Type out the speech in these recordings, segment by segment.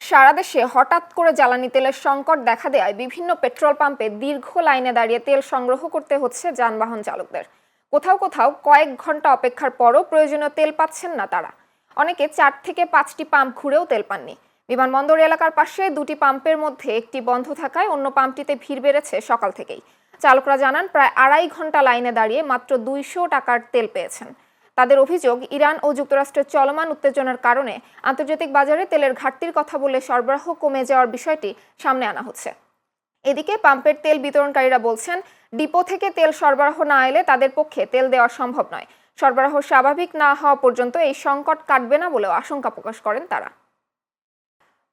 সারা দেশে হঠাৎ করে জ্বালানি তেলের সংকট দেখা দেয় বিভিন্ন পেট্রোল পাম্পে দীর্ঘ লাইনে দাঁড়িয়ে তেল সংগ্রহ করতে হচ্ছে যানবাহন চালকদের। কোথাও কোথাও কয়েক ঘন্টা অপেক্ষার পরও প্রয়োজনীয় তেল পাচ্ছেন না তারা। অনেকে 4 থেকে 5টি পাম্প ঘুরেও তেল পাননি। বিমানবন্দর এলাকার পাশে 2টি পাম্পের মধ্যে একটি বন্ধ থাকায় অন্য পাম্পটিতে ভিড় বেড়েছে সকাল থেকেই। চালকরা জানান প্রায় 2.5 ঘন্টা লাইনে দাঁড়িয়ে মাত্র 200 টাকার তেল পেয়েছেন। তাদের অভিযোগ, ইরান ও যুক্তরাষ্ট্রের চলমান উত্তেজনার কারণে আন্তর্জাতিক বাজারে তেলের ঘাটতির কথা বলে সরবরাহ কমে যাওয়ার বিষয়টি সামনে আনা হচ্ছে। এদিকে পাম্পের তেল বিতরণকারীরা বলছেন, ডিপো থেকে তেল সরবরাহ না এলে তাদের পক্ষে তেল দেওয়া সম্ভব নয়। সরবরাহ স্বাভাবিক না হওয়া পর্যন্ত এই সংকট কাটবে না বলেও আশঙ্কা প্রকাশ করেন তারা।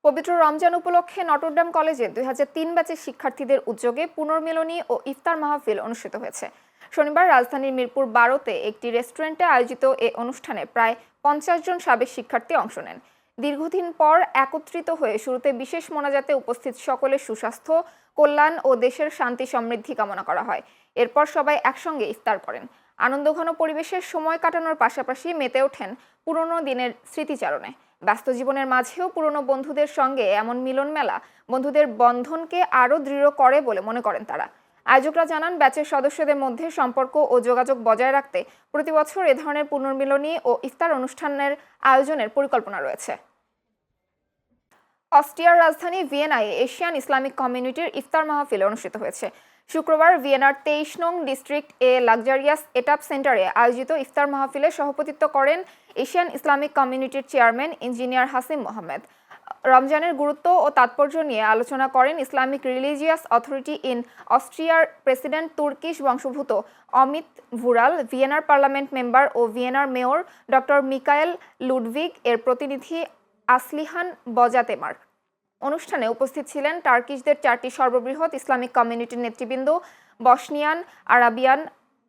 পবিত্র রমজান উপলক্ষে নটরডেম কলেজে 2003 ব্যাচের শিক্ষার্থীদের উদ্যোগে পুনর্মিলনী ও ইফতার মাহফিল অনুষ্ঠিত হয়েছে। শনিবার রাজধানীর মিরপুর 12-তে একটি রেস্টুরেন্টে আয়োজিত এ অনুষ্ঠানে প্রায় 50 জন সাবেক শিক্ষার্থী অংশ নেন। দীর্ঘদিন পর একত্রিত হয়ে শুরুতে বিশেষ মোনাজাতে উপস্থিত সকলের সুস্বাস্থ্য, কল্যাণ ও দেশের শান্তি সমৃদ্ধি কামনা করা হয়। এরপর সবাই একসঙ্গে ইফতার করেন। আনন্দঘন পরিবেশের সময় কাটানোর পাশাপাশি মেতে ওঠেন পুরনো দিনের স্মৃতিচারণে। ব্যস্ত জীবনের মাঝেও পুরনো বন্ধুদের সঙ্গে এমন মিলন মেলা বন্ধুদের বন্ধনকে আরও দৃঢ় করে বলে মনে করেন তারা। আয়োজকরা জানান, ব্যাচের সদস্যদের মধ্যে সম্পর্ক ও যোগাযোগ বজায় রাখতে প্রতি বছর এ ধরনের পুনর্মিলনী ও ইফতার অনুষ্ঠানের আয়োজনের পরিকল্পনা রয়েছে। অস্ট্রিয়ার রাজধানী ভিয়েনায় এশিয়ান ইসলামিক কমিউনিটির ইফতার মাহফিল অনুষ্ঠিত হয়েছে। শুক্রবার ভিয়েনার 23 নং ডিস্ট্রিক্ট এ লাক্সারিয়াস এটাপ সেন্টারে আয়োজিত ইফতার মাহফিলে সভাপতিত্ব করেন এশিয়ান ইসলামিক কমিউনিটির চেয়ারম্যান ইঞ্জিনিয়ার হাসিম মোহাম্মদ। রমজানের গুরুত্ব ও তাৎপর্য নিয়ে আলোচনা করেন ইসলামিক রিলিজিয়াস অথরিটি ইন অস্ট্রিয়ার প্রেসিডেন্ট তুর্কিশ বংশোদ্ভূত অমিত ভুরাল, ভিয়েনার পার্লামেন্ট মেম্বার ও ভিয়েনার মেয়র ডক্টর মিকায়েল লুডভিগ এর প্রতিনিধি আসলিহান বজাতেমার। অনুষ্ঠানে উপস্থিত ছিলেন টার্কিশদের 4টি সর্ববৃহৎ ইসলামিক কমিউনিটির নেতৃবৃন্দ, বসনিয়ান, আরাবিয়ান,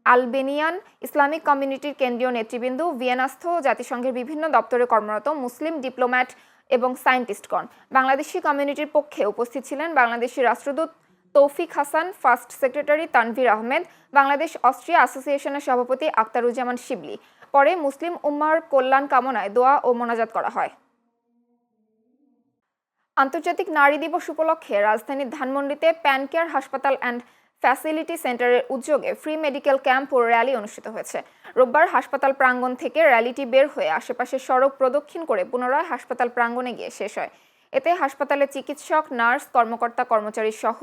আলবেনিয়ান ইসলামিক কমিউনিটির কেন্দ্রীয় নেতৃবৃন্দ, ভিয়েনাস্থ জাতিসংঘের বিভিন্ন দপ্তরে কর্মরত মুসলিম ডিপ্লোম্যাট এবং সায়েন্টিস্টগণ। বাংলাদেশি কমিউনিটির পক্ষে উপস্থিত ছিলেন বাংলাদেশি রাষ্ট্রদূত তৌফিক Hasan, first secretary Tanvir Ahmed, Bangladesh Austria অ্যাসোসিয়েশনের সভাপতি আক্তারুজ্জামান শিবলি। পরে মুসলিম উম্মাহর কল্যাণ কামনায় দোয়া ও মোনাজাত করা হয়। আন্তর্জাতিক নারী দিবস উপলক্ষে রাজধানীর ধানমন্ডিতে প্যানকেয়ার হাসপাতাল অ্যান্ড ফ্যাসিলিটি সেন্টারের উদ্যোগে ফ্রি মেডিকেল ক্যাম্প ও র্যালি অনুষ্ঠিত হয়েছে। রোববার হাসপাতাল প্রাঙ্গণ থেকে র্যালিটি বের হয়ে আশেপাশের সড়ক প্রদক্ষিণ করে পুনরায় হাসপাতাল প্রাঙ্গণে গিয়ে শেষ হয়। এতে হাসপাতালের চিকিৎসক, নার্স, কর্মকর্তা, কর্মচারী সহ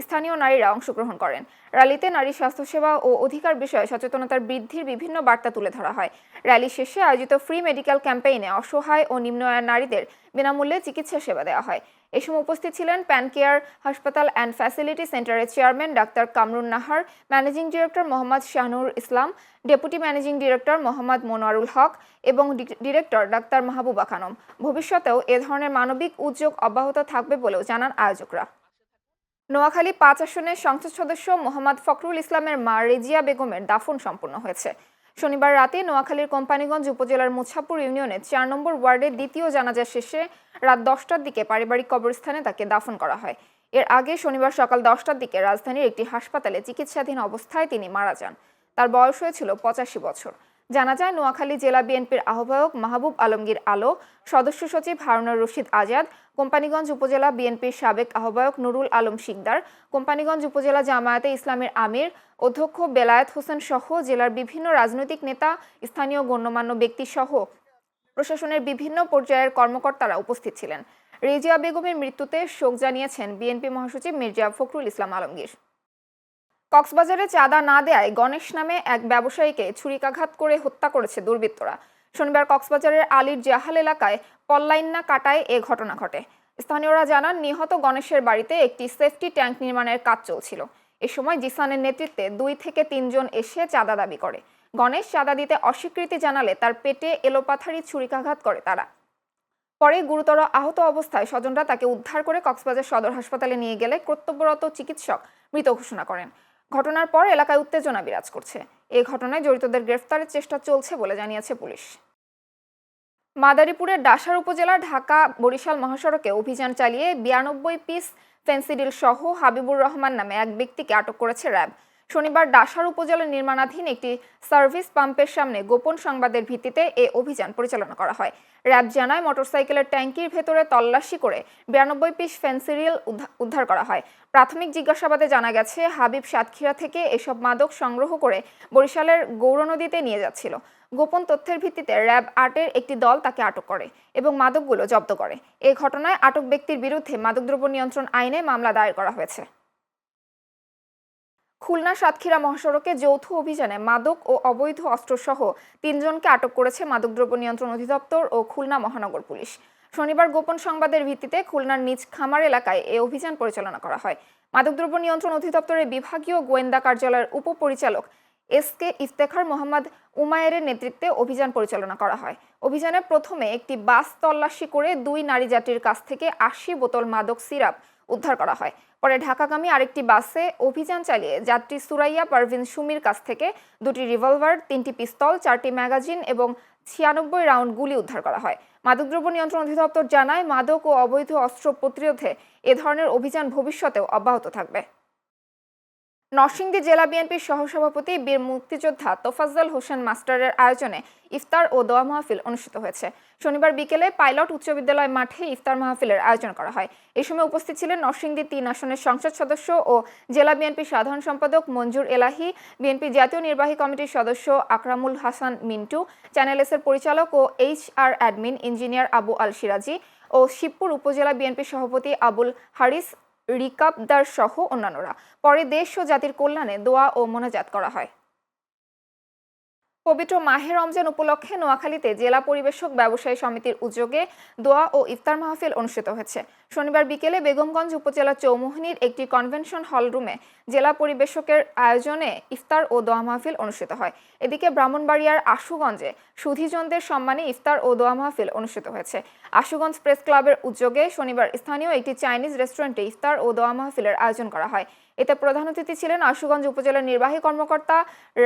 স্থানীয় নারীরা অংশগ্রহণ করেন। র্যালিতে নারী স্বাস্থ্যসেবা ও অধিকার বিষয়ে সচেতনতার বৃদ্ধির বিভিন্ন বার্তা তুলে ধরা হয়। র্যালি শেষে আয়োজিত ফ্রি মেডিকেল ক্যাম্পেইনে অসহায় ও নিম্ন আয়ের নারীদের বিনামূল্যে চিকিৎসা সেবা দেওয়া হয়। এ সময় উপস্থিত ছিলেন প্যানকেয়ার হাসপাতাল অ্যান্ড ফ্যাসিলিটি সেন্টারের chairman doctor Kamrun Nahar, managing director Mohammad Shahnur Islam, deputy managing director Mohammad Monowarul Haque এবং ডিরেক্টর ডাক্তার মাহবুবা খানম। ভবিষ্যতেও এ ধরনের মানবিক উদ্যোগ অব্যাহত থাকবে বলেও জানান আয়োজকরা। নোয়াখালী 5 আসনের সংসদ সদস্য মোহাম্মদ ফখরুল ইসলামের মা রেজিয়া বেগমের দাফন সম্পন্ন হয়েছে। শনিবার রাতে নোয়াখালীর কোম্পানিগঞ্জ উপজেলার মুছাপুর ইউনিয়নের 4 নম্বর ওয়ার্ডে দ্বিতীয় জানাজা শেষে রাত 10টার দিকে পারিবারিক কবরস্থানে তাকে দাফন করা হয়। এর আগে শনিবার সকাল 10টার দিকে রাজধানীর একটি হাসপাতালে চিকিৎসাধীন অবস্থায় তিনি মারা যান। তার বয়স হয়েছিল 85 বছর। জানা যায়, নোয়াখালী জেলা বিএনপির আহ্বায়ক মাহবুব আলমগীর আলো, সদস্য সচিব হারুনুর রশিদ আজাদ, কোম্পানিগঞ্জ উপজেলা বিএনপির সাবেক আহ্বায়ক নুরুল আলম শিকদার, কোম্পানিগঞ্জ উপজেলা জামায়াতে ইসলামের আমির অধ্যক্ষ বেলায়েত হোসেন সহ জেলার বিভিন্ন রাজনৈতিক নেতা, স্থানীয় গণ্যমান্য ব্যক্তি সহ প্রশাসনের বিভিন্ন পর্যায়ের কর্মকর্তারা উপস্থিত ছিলেন। রেজিয়া বেগমের মৃত্যুতে শোক জানিয়েছেন বিএনপি মহাসচিব মির্জা ফখরুল ইসলাম আলমগীর। কক্সবাজারে চাঁদা না দেয়ায় গণেশ নামে এক ব্যবসায়ীকে ছুরিকাঘাত করে হত্যা করেছে দুর্বৃত্তরা। শনিবার কক্সবাজারের আলীর জাহাল এলাকায় পল্লাইন্না কাটায় এ ঘটনা ঘটে। স্থানীয়রা জানান, নিহত গণেশের বাড়িতে একটি সেফটি ট্যাঙ্ক নির্মাণের কাজ চলছিল। এ সময় জিসানের নেতৃত্বে 2 থেকে 3 জন এসে চাঁদা দাবি করে। গণেশ চাঁদা দিতে অস্বীকৃতি জানালে তার পেটে এলোপাথারি ছুরিকাঘাত করে তারা। পরে গুরুতর আহত অবস্থায় স্বজনরা তাকে উদ্ধার করে কক্সবাজার সদর হাসপাতালে নিয়ে গেলে কর্তব্যরত চিকিৎসক মৃত ঘোষণা করেন। ঘটনার পর এলাকায় উত্তেজনা বিরাজ করছে। এই ঘটনায় জড়িতদের গ্রেফতারের চেষ্টা চলছে বলে জানিয়েছে পুলিশ। মাদারীপুরের ডাসার উপজেলার ঢাকা-বরিশাল মহাসড়কে অভিযান চালিয়ে 92 পিস ফেন্সিডিল সহ হাবিবুর রহমান নামে এক ব্যক্তিকে আটক করেছে র্যাব। শনিবার ডাসার উপজেলার নির্মাণাধীন একটি সার্ভিস পাম্পের সামনে গোপন সংবাদের ভিত্তিতে এ অভিযান পরিচালনা করা হয়। র্যাব জানায় মোটরসাইকেলের ট্যাঙ্কির ভেতরে তল্লাশি করে 92 পিস ফেন্সিডিল উদ্ধার করা হয়। প্রাথমিক জিজ্ঞাসাবাদে জানা গেছে, হাবিব সাতক্ষীরা থেকে এসব মাদক সংগ্রহ করে বরিশালের গৌরনদীতে নিয়ে যাচ্ছিল। গোপন তথ্যের ভিত্তিতে র্যাব 8-এর একটি দল তাকে আটক করে এবং মাদকগুলো জব্দ করে। এই ঘটনায় আটক ব্যক্তির বিরুদ্ধে মাদকদ্রব্য নিয়ন্ত্রণ আইনে মামলা দায়ের করা হয়েছে। খুলনা সাতক্ষীরা মহাসড়কে যৌথ অভিযানে মাদক ও অবৈধ অস্ত্রসহ 3 জনকে আটক করেছে মাদকদ্রব্য নিয়ন্ত্রণ অধিদপ্তর ও খুলনা মহানগর পুলিশ। শনিবার গোপন সংবাদের ভিত্তিতে খুলনার নিজ খামার এলাকায় এই অভিযান পরিচালনা করা হয়। মাদকদ্রব্য নিয়ন্ত্রণ অধিদপ্তরের বিভাগীয় গোয়েন্দা কার্যালয়ের উপপরিচালক এসকে ইফতেখার মোহাম্মদ উমায়েরের নেতৃত্বে অভিযান পরিচালনা করা হয়। অভিযানে প্রথমে একটি বাস তল্লাশি করে 2 নারী যাত্রীর কাছ থেকে 80 বোতল মাদক সিরাপ উদ্ধার করা হয়। পরে ঢাকাগামী আরেকটি বাসে অভিযান চালিয়ে যাত্রী সুরাইয়া পারভিন সুমির কাছ থেকে 2টি রিভলভার, 3টি পিস্তল, 4টি ম্যাগাজিন এবং 96 রাউন্ড গুলি উদ্ধার করা হয়। মাদকদ্রব্য নিয়ন্ত্রণ অধিদপ্তর জানায়, মাদক ও অবৈধ অস্ত্র প্রতিরোধে এ ধরনের অভিযান ভবিষ্যতেও অব্যাহত থাকবে। নরসিংদী জেলা বিএনপির সহসভাপতি বীর মুক্তিযোদ্ধা তোফাজ্জল হোসেন মাস্টারের আয়োজনে ইফতার ও দোয়া মাহফিল অনুষ্ঠিত হয়েছে। শনিবার বিকেলে পাইলট উচ্চ বিদ্যালয় মাঠে ইফতার মাহফিলের আয়োজন করা হয়। এই সময় উপস্থিত ছিলেন নরসিংদী 3 আসনের সংসদ সদস্য ও জেলা বিএনপির সাধারণ সম্পাদক মঞ্জুর এলাহি, বিএনপি জাতীয় নির্বাহী কমিটির সদস্য আকরামুল হাসান মিন্টু, চ্যানেল এস এর পরিচালক ও HR অ্যাডমিন ইঞ্জিনিয়ার আবু আল সিরাজি ও শিবপুর উপজেলা বিএনপির সভাপতি আবুল হারিস রিকাবদার সহ অন্যান্যরা। পরে দেশ ও জাতির কল্যাণে দোয়া ও মোনাজাত করা হয়। পবিত্র মাহে রমজান উপলক্ষে নোয়াখালীতে জেলা পরিবেশক ব্যবসায়ী সমিতির উদ্যোগে দোয়া ও ইফতার মাহফিল অনুষ্ঠিত হয়েছে। শনিবার বিকেলে বেগমগঞ্জ উপজেলা চৌমুহনীর একটি কনভেনশন হল রুমে জেলা পরিবেশকের আয়োজনে ইফতার ও দোয়া মাহফিল অনুষ্ঠিত হয়। এদিকে ব্রাহ্মণবাড়িয়ার আশুগঞ্জে সুধীজনদের সম্মানে ইফতার ও দোয়া মাহফিল অনুষ্ঠিত হয়েছে। আশুগঞ্জ প্রেস ক্লাবের উদ্যোগে শনিবার স্থানীয় একটি চাইনিজ রেস্টুরেন্টে ইফতার ও দোয়া মাহফিলের আয়োজন করা হয়। এতে প্রধান অতিথি ছিলেন আশুগঞ্জ উপজেলার নির্বাহী কর্মকর্তা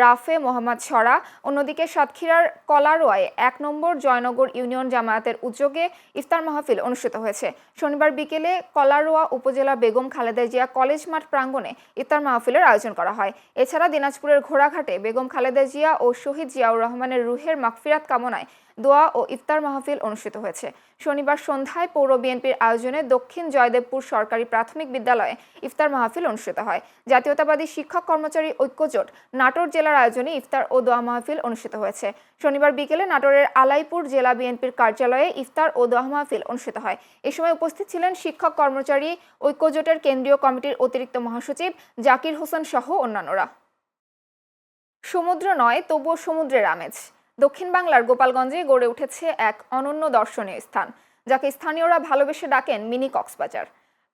রাফে মোহাম্মদ ছড়া। অন্যদিকে সাতক্ষীরার কলারোয়ায় 1 নম্বর জয়নগর ইউনিয়ন জামায়াতের উদ্যোগে ইফতার মাহফিল অনুষ্ঠিত হয়েছে। শনিবার বিকেলে কলারোয়া উপজেলা বেগম খালেদা জিয়া কলেজ মাঠ প্রাঙ্গণে ইফতার মাহফিলের আয়োজন করা হয়। এছাড়া দিনাজপুরের ঘোড়াঘাটে বেগম খালেদা জিয়া ও শহীদ জিয়াউর রহমানের রুহের মাগফিরাত কামনায় দোয়া ও ইফতার মাহফিল অনুষ্ঠিত হয়েছে। শনিবার সন্ধ্যায় পৌর বিএনপির আয়োজনে দক্ষিণ জয়দেবপুর সরকারি প্রাথমিক বিদ্যালয়ে ইফতার মাহফিল অনুষ্ঠিত হয়। জাতীয়তাবাদী শিক্ষক কর্মচারী ঐক্যজোট নাটোর জেলার আয়োজনে ইফতার ও দোয়া মাহফিল অনুষ্ঠিত হয়েছে। শনিবার বিকেলে নাটোরের আলাইপুর জেলা বিএনপির কার্যালয়ে ইফতার ও দোয়া মাহফিল অনুষ্ঠিত হয়। এ সময় উপস্থিত ছিলেন শিক্ষক কর্মচারী ঐক্যজোটের কেন্দ্রীয় কমিটির অতিরিক্ত মহাসচিব জাকির হোসেন সহ অন্যান্যরা। সমুদ্র নয়, তবুও সমুদ্রের আমেজ। দক্ষিণ বাংলার গোপালগঞ্জে গড়ে উঠেছে এক অনন্য দর্শনীয় স্থান, যাকে স্থানীয়রা ভালোবেসে ডাকেন মিনি কক্সবাজার।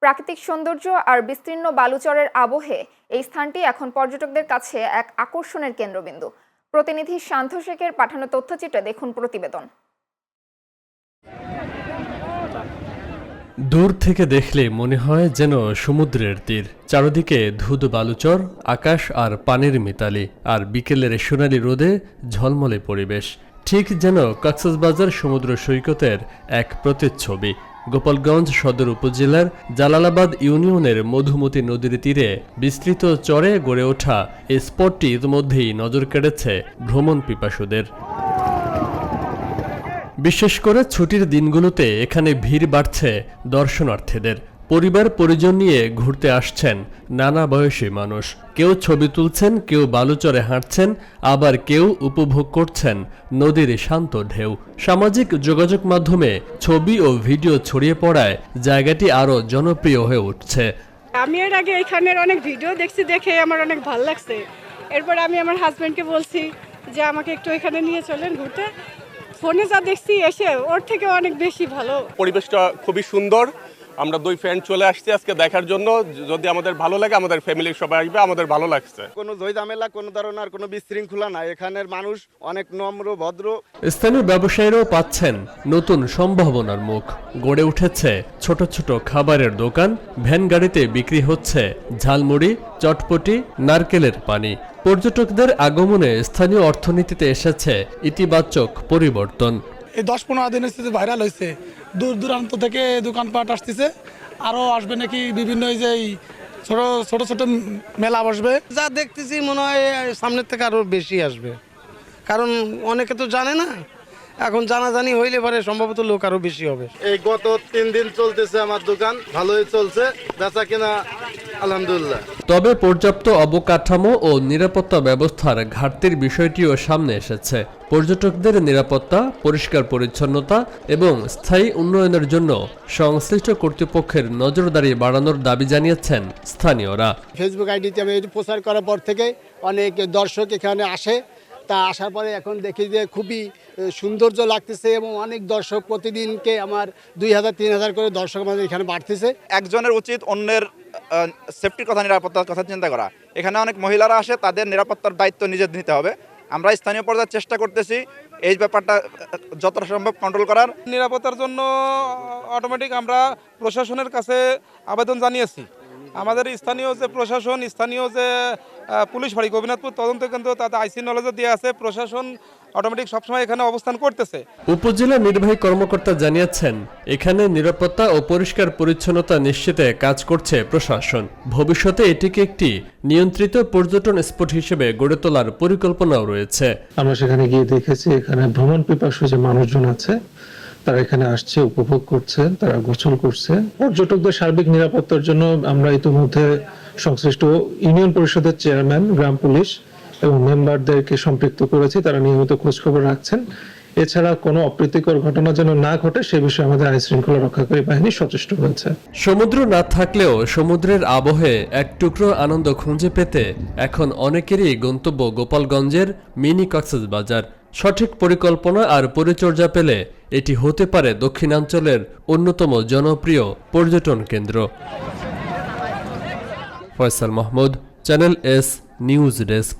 প্রাকৃতিক সৌন্দর্য আর বিস্তীর্ণ বালুচরের আবহে এই স্থানটি এখন পর্যটকদের কাছে এক আকর্ষণের কেন্দ্রবিন্দু। প্রতিনিধি শান্ত শেখের পাঠানো তথ্যচিত্রে দেখুন প্রতিবেদন। দূর থেকে দেখলে মনে হয় যেন সমুদ্রের তীর, চারদিকে ধুধু বালুচর, আকাশ আর পানির মিতালি, আর বিকেলের সোনালি রোদে ঝলমলে পরিবেশ, ঠিক যেন কক্সবাজার সমুদ্র সৈকতের এক প্রতিচ্ছবি। গোপালগঞ্জ সদর উপজেলার জালালাবাদ ইউনিয়নের মধুমতি নদীর তীরে বিস্তৃত চরে গড়ে ওঠা এই স্পটটি ইতিমধ্যেই নজর কেড়েছে ভ্রমণ পিপাসুদের। বিশেষ করে ছুটির দিনগুলোতে এখানে ভিড় বাড়ছে দর্শনার্থীদের। পরিবার পরিজন নিয়ে ঘুরতে আসছেন নানা বয়সী মানুষ। কেউ ছবি তুলছেন, কেউ বালুচরে হাঁটছেন, আবার কেউ উপভোগ করছেন নদীর শান্ত ঢেউ। সামাজিক যোগাযোগ মাধ্যমে ছবি ও ভিডিও ছড়িয়ে পড়ায় জায়গাটি আরও জনপ্রিয় হয়ে উঠছে। আমি এর আগে এখানের অনেক ভিডিও দেখছি, দেখে আমার অনেক ভালো লাগছে। এরপর আমি আমার হাজব্যান্ডকে বলছি যে আমাকে একটু এখানে নিয়ে চলেন ঘুরতে। ফোনে যা দেখছি এসে ওর থেকে অনেক বেশি ভালো। পরিবেশটা খুবই সুন্দর। আমরা 2 ফ্রেন্ড চলে আসছি আজকে দেখার জন্য। যদি আমাদের ভালো লাগে, আমাদের ফ্যামিলির সবাই আসবে, আমাদের ভালো লাগছে। কোনো ঝামেলা, কোনো ধরনের কোনো বিশৃঙ্খলা নাই। এখানের মানুষ অনেক নম্র, ভদ্র। স্থানীয় ব্যবসায়ীরাও পাচ্ছেন নতুন সম্ভাবনার মুখ। গড়ে উঠেছে ছোট ছোট খাবারের দোকান, ভ্যান গাড়িতে বিক্রি হচ্ছে ঝালমুড়ি, চটপটি, নারকেলের পানি। পর্যটকদের আগমনে স্থানীয় অর্থনীতিতে এসেছে ইতিবাচক পরিবর্তন। এই 10-15 দিনের স্থিতি ভাইরাল হয়েছে। দূর দূরান্ত থেকে দোকানপাট আসতেছে, আরও আসবে নাকি। বিভিন্ন এই যে ছোট ছোট ছোট মেলা বসবে। যা দেখতেছি মনে হয় সামনের থেকে আরো বেশি আসবে, কারণ অনেকে তো জানে না, এখন জানাজানি হইলে পরে সম্ভবত লোক আরো বেশি হবে। এই গত 3 দিন চলতেছে আমার দোকান, ভালোই চলছে, বেচা কিনা আলহামদুলিল্লাহ। তবে পর্যাপ্ত অবকাঠামো ও নিরাপত্তা ব্যবস্থার ঘাটতির বিষয়টিও সামনে এসেছে। পর্যটকদের নিরাপত্তা, পরিষ্কার পরিচ্ছন্নতা এবং স্থায়ী উন্নয়নের জন্য সংশ্লিষ্ট কর্তৃপক্ষের নজরদারি বাড়ানোর দাবি জানিয়েছেন স্থানীয়রা। ফেসবুক আইডিতে আমি এটি প্রচার করার পর থেকে অনেক দর্শক এখানে আসে, তা আসার পরে এখন দেখি যে খুবই সৌন্দর্য লাগতেছে এবং অনেক দর্শক প্রতিদিনকে আমার 2000-3000 করে দর্শক আমাদের এখানে বাড়তেছে। একজনের উচিত অন্যের সেফটির কথা, নিরাপত্তার কথা চিন্তা করা। এখানে অনেক মহিলারা আসে, তাদের নিরাপত্তার দায়িত্ব নিজের নিতে হবে। আমরা স্থানীয় পর্যায়ে চেষ্টা করতেছি এই ব্যাপারটা যতটা সম্ভব কন্ট্রোল করার। নিরাপত্তার জন্য অটোমেটিক আমরা প্রশাসনের কাছে আবেদন জানিয়েছি। আমাদের স্থানীয় যে প্রশাসন, স্থানীয় যে পুলিশ ফাঁড়ি গোপীনাথপুর তদন্ত কেন্দ্র, তাতে আইসি নলেজে দিয়ে আছে। প্রশাসন অটোমেটিক সবসময় এখানে অবস্থান করতেছে। উপজেলা নির্বাহী কর্মকর্তা জানিয়েছেন, এখানে নিরাপত্তা ও পরিষ্কার পরিচ্ছন্নতা নিশ্চিতে কাজ করছে প্রশাসন। ভবিষ্যতে এটিকে একটি নিয়ন্ত্রিত পর্যটন স্পট হিসেবে গড়ে তোলার পরিকল্পনাও রয়েছে। আমরা সেখানে গিয়ে দেখেছি এখানে ভ্রমণ পিপাসু যে মানুষজন আছে তারা এখানে আসছে, উপভোগ করছে, তারা গোসল করছে। পর্যটকদের সার্বিক নিরাপত্তার জন্য আমরা ইতিমধ্যে সংশ্লিষ্ট ইউনিয়ন পরিষদের চেয়ারম্যান, গ্রাম পুলিশ এবং মেম্বারদেরকে সম্পৃক্ত করেছি। তারা নিয়মিত খোঁজখবর রাখছেন। এছাড়া কোনো অপ্রীতিকর ঘটনা যেন না ঘটে সে বিষয়ে আমাদের আইন শৃঙ্খলা রক্ষাকারী বাহিনী সচেষ্ট হয়েছে। সমুদ্র না থাকলেও সমুদ্রের আবহে এক টুকরো আনন্দ খুঁজে পেতে এখন অনেকেরই গন্তব্য গোপালগঞ্জের মিনি কক্সবাজার। সঠিক পরিকল্পনা আর পরিচর্যা পেলে এটি হতে পারে দক্ষিণাঞ্চলের অন্যতম জনপ্রিয় পর্যটন কেন্দ্র। Faisal Mahmud, channel S news desk.